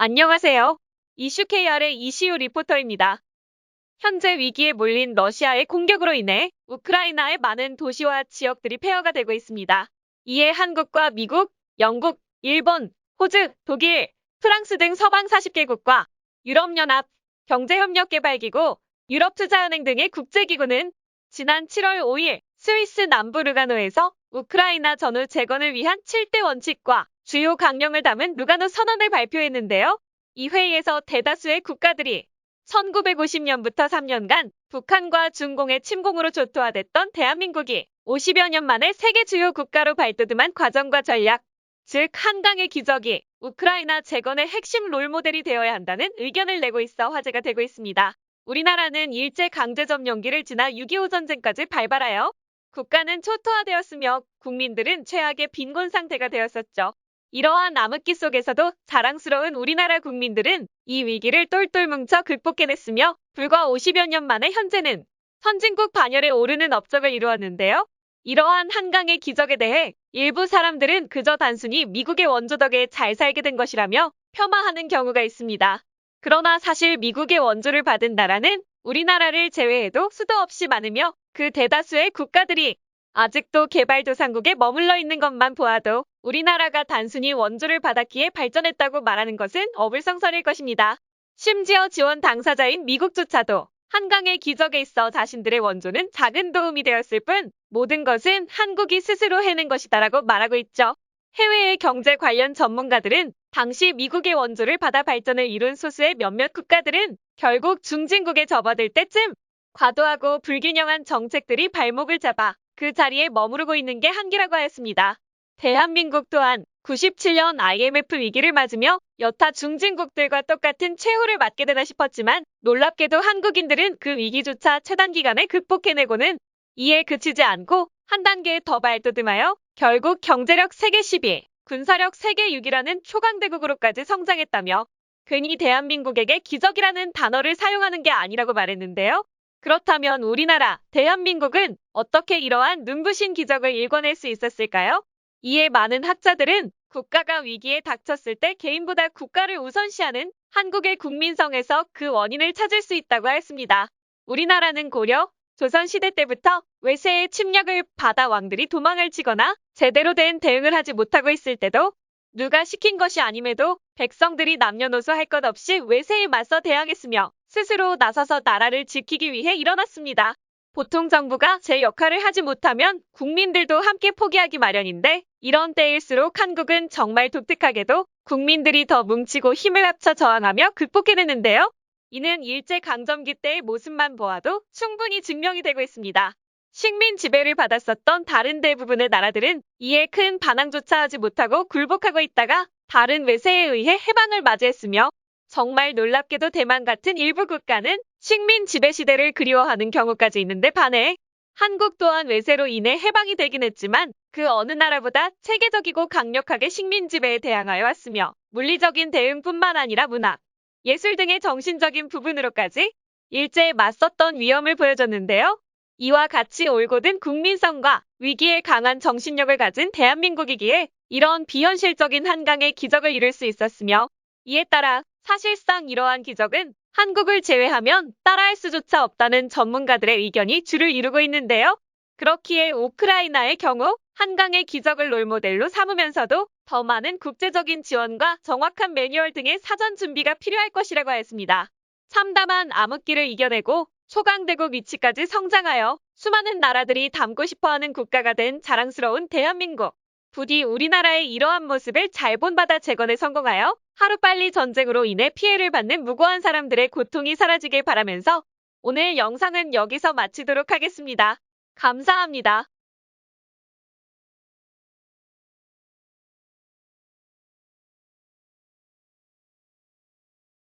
안녕하세요. 이슈KR의 이시우 리포터입니다. 현재 위기에 몰린 러시아의 공격으로 인해 우크라이나의 많은 도시와 지역들이 폐허가 되고 있습니다. 이에 한국과 미국, 영국, 일본, 호주, 독일, 프랑스 등 서방 40개국과 유럽연합, 경제협력개발기구, 유럽투자은행 등의 국제기구는 지난 7월 5일 스위스 남부 루가노에서 우크라이나 전후 재건을 위한 7대 원칙과 주요 강령을 담은 루가노 선언을 발표했는데요. 이 회의에서 대다수의 국가들이 1950년부터 3년간 북한과 중공의 침공으로 조토화됐던 대한민국이 50여 년 만에 세계 주요 국가로 발돋움한 과정과 전략, 즉 한강의 기적이 우크라이나 재건의 핵심 롤모델이 되어야 한다는 의견을 내고 있어 화제가 되고 있습니다. 우리나라는 일제강제점령기를 지나 6.25 전쟁까지 발발하여 국가는 초토화되었으며 국민들은 최악의 빈곤 상태가 되었었죠. 이러한 암흑기 속에서도 자랑스러운 우리나라 국민들은 이 위기를 똘똘 뭉쳐 극복해냈으며 불과 50여 년 만에 현재는 선진국 반열에 오르는 업적을 이루었는데요. 이러한 한강의 기적에 대해 일부 사람들은 그저 단순히 미국의 원조 덕에 잘 살게 된 것이라며 폄하하는 경우가 있습니다. 그러나 사실 미국의 원조를 받은 나라는 우리나라를 제외해도 수도 없이 많으며 그 대다수의 국가들이 아직도 개발도상국에 머물러 있는 것만 보아도 우리나라가 단순히 원조를 받았기에 발전했다고 말하는 것은 어불성설일 것입니다. 심지어 지원 당사자인 미국조차도 한강의 기적에 있어 자신들의 원조는 작은 도움이 되었을 뿐 모든 것은 한국이 스스로 해낸 것이다라고 말하고 있죠. 해외의 경제 관련 전문가들은 당시 미국의 원조를 받아 발전을 이룬 소수의 몇몇 국가들은 결국 중진국에 접어들 때쯤 과도하고 불균형한 정책들이 발목을 잡아 그 자리에 머무르고 있는 게 한계라고 하였습니다. 대한민국 또한 97년 IMF 위기를 맞으며 여타 중진국들과 똑같은 최후를 맞게 되나 싶었지만 놀랍게도 한국인들은 그 위기조차 최단 기간에 극복해내고는 이에 그치지 않고 한 단계 더 발돋움하여 결국 경제력 세계 10위, 군사력 세계 6위라는 초강대국으로까지 성장했다며 괜히 대한민국에게 기적이라는 단어를 사용하는 게 아니라고 말했는데요. 그렇다면 우리나라, 대한민국은 어떻게 이러한 눈부신 기적을 일궈낼 수 있었을까요? 이에 많은 학자들은 국가가 위기에 닥쳤을 때 개인보다 국가를 우선시하는 한국의 국민성에서 그 원인을 찾을 수 있다고 했습니다. 우리나라는 고려, 조선시대 때부터 외세의 침략을 받아 왕들이 도망을 치거나 제대로 된 대응을 하지 못하고 있을 때도 누가 시킨 것이 아님에도 백성들이 남녀노소 할 것 없이 외세에 맞서 대항했으며 스스로 나서서 나라를 지키기 위해 일어났습니다. 보통 정부가 제 역할을 하지 못하면 국민들도 함께 포기하기 마련인데 이런 때일수록 한국은 정말 독특하게도 국민들이 더 뭉치고 힘을 합쳐 저항하며 극복해내는데요. 이는 일제강점기 때의 모습만 보아도 충분히 증명이 되고 있습니다. 식민 지배를 받았었던 다른 대부분의 나라들은 이에 큰 반항조차 하지 못하고 굴복하고 있다가 다른 외세에 의해 해방을 맞이했으며 정말 놀랍게도 대만 같은 일부 국가는 식민 지배 시대를 그리워하는 경우까지 있는데 반해 한국 또한 외세로 인해 해방이 되긴 했지만 그 어느 나라보다 체계적이고 강력하게 식민 지배에 대항하여 왔으며 물리적인 대응뿐만 아니라 문학, 예술 등의 정신적인 부분으로까지 일제에 맞섰던 위엄을 보여줬는데요. 이와 같이 올곧은 국민성과 위기에 강한 정신력을 가진 대한민국이기에 이런 비현실적인 한강의 기적을 이룰 수 있었으며 이에 따라 사실상 이러한 기적은 한국을 제외하면 따라할 수조차 없다는 전문가들의 의견이 주를 이루고 있는데요. 그렇기에 우크라이나의 경우 한강의 기적을 롤모델로 삼으면서도 더 많은 국제적인 지원과 정확한 매뉴얼 등의 사전 준비가 필요할 것이라고 하였습니다. 참담한 암흑기를 이겨내고 초강대국 위치까지 성장하여 수많은 나라들이 닮고 싶어하는 국가가 된 자랑스러운 대한민국. 부디 우리나라의 이러한 모습을 잘 본받아 재건에 성공하여 하루빨리 전쟁으로 인해 피해를 받는 무고한 사람들의 고통이 사라지길 바라면서 오늘 영상은 여기서 마치도록 하겠습니다. 감사합니다.